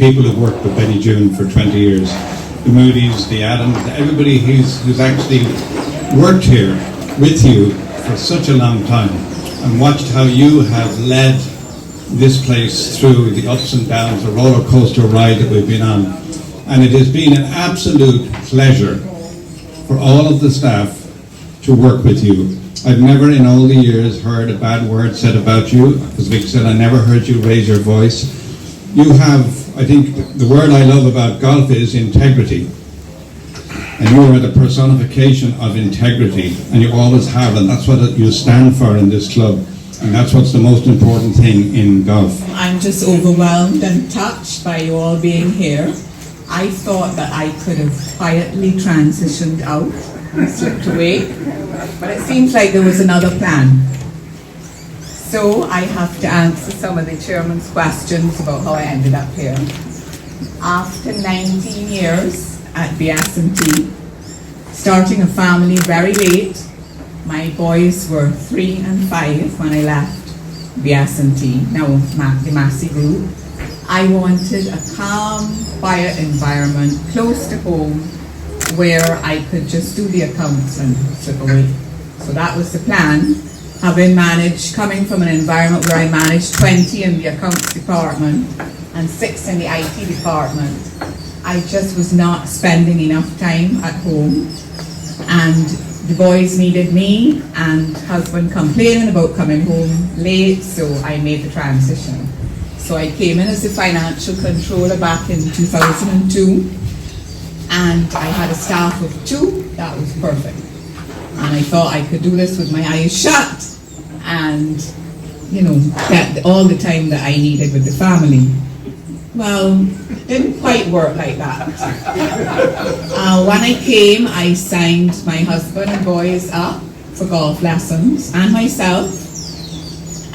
people who've worked with Betty June for 20 years. The Moody's, the Adams, everybody who's actually worked here with you for such a long time and watched how you have led this place through the ups and downs, the roller coaster ride that we've been on. And it has been an absolute pleasure for all of the staff to work with you. I've never in all the years heard a bad word said about you. As Vic said, I never heard you raise your voice. You have, I think, the word I love about golf is integrity. And you are the personification of integrity, and you always have, and that's what you stand for in this club. And that's what's the most important thing in golf. I'm just overwhelmed and touched by you all being here. I thought that I could have quietly transitioned out and slipped away, but it seems like there was another plan. So I have to answer some of the chairman's questions about how I ended up here. After 19 years at BS&T, starting a family very late, my boys were 3 and 5 when I left BS&T, now the Massey Group. I wanted a calm, quiet environment close to home where I could just do the accounts and slip away. So that was the plan. Having managed, coming from an environment where I managed 20 in the accounts department and 6 in the IT department, I just was not spending enough time at home. And the boys needed me, and husband complaining about coming home late, so I made the transition. So I came in as a financial controller back in 2002, and I had a staff of 2. That was perfect. And I thought I could do this with my eyes shut and, get all the time that I needed with the family. Well, it didn't quite work like that. When I came, I signed my husband and boys up for golf lessons, and myself.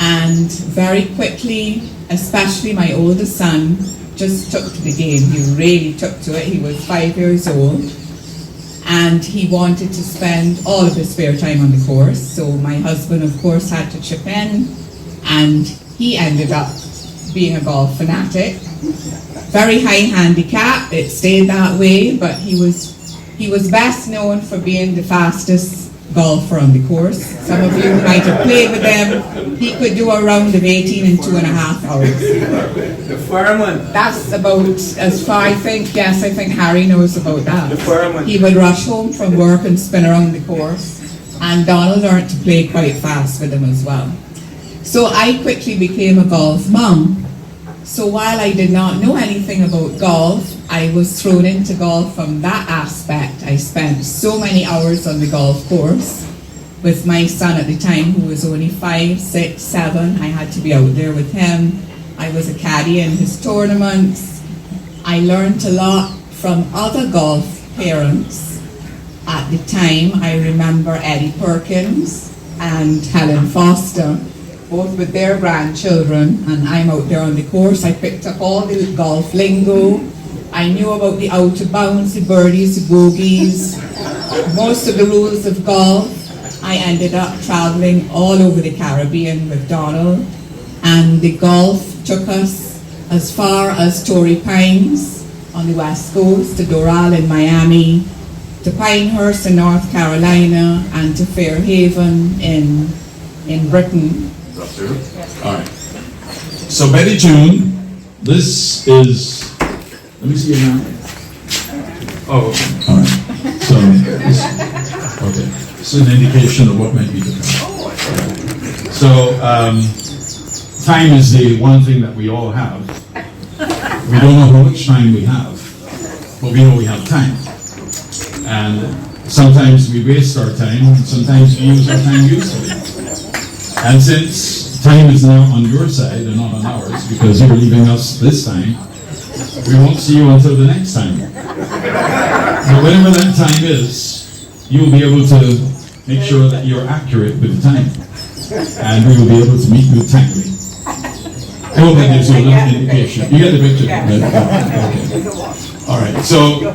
And very quickly, especially my oldest son, just took to the game. He really took to it. He was 5 years old, and he wanted to spend all of his spare time on the course. So my husband, of course, had to chip in, and he ended up being a golf fanatic. Very high handicap, it stayed that way, but he was best known for being the fastest golfer on the course. Some of you might have played with him. He could do a round of 18 in 2.5 hours. The fireman. That's about as far, I think Harry knows about that. The fireman. He would rush home from work and spin around the course, and Donald learned to play quite fast with him as well. So I quickly became a golf mom. So while I did not know anything about golf, I was thrown into golf from that aspect. I spent so many hours on the golf course with my son at the time, who was only 5, 6, 7. I had to be out there with him. I was a caddy in his tournaments. I learned a lot from other golf parents. At the time, I remember Eddie Perkins and Helen Foster, both with their grandchildren, and I'm out there on the course. I picked up all the golf lingo. I knew about the out of bounds, the birdies, the bogeys, most of the rules of golf. I ended up traveling all over the Caribbean with Donald, and the golf took us as far as Torrey Pines on the west coast, to Doral in Miami, to Pinehurst in North Carolina, and to Fairhaven in Britain. Up there? Yes. All right. So Betty June, this is, let me see your hand. Oh, okay. All right. So, okay. It's an indication of what might be to come. So, time is the one thing that we all have. We don't know how much time we have, but we know we have time. And sometimes we waste our time, and sometimes we use our time usefully. And since time is now on your side and not on ours, because you're leaving us this time, we won't see you until the next time. But whenever that time is, you'll be able to make sure that you're accurate with the time. And we will be able to meet you timely. I hope that gives you a little indication. You get the picture? Okay. All right. So,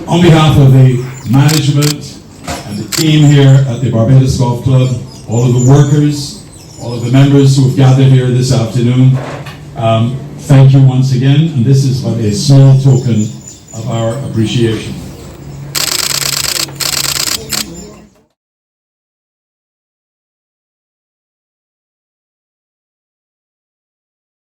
on behalf of the management and the team here at the Barbados Golf Club, all of the workers, all of the members who have gathered here this afternoon, thank you once again, and this is but a small token of our appreciation.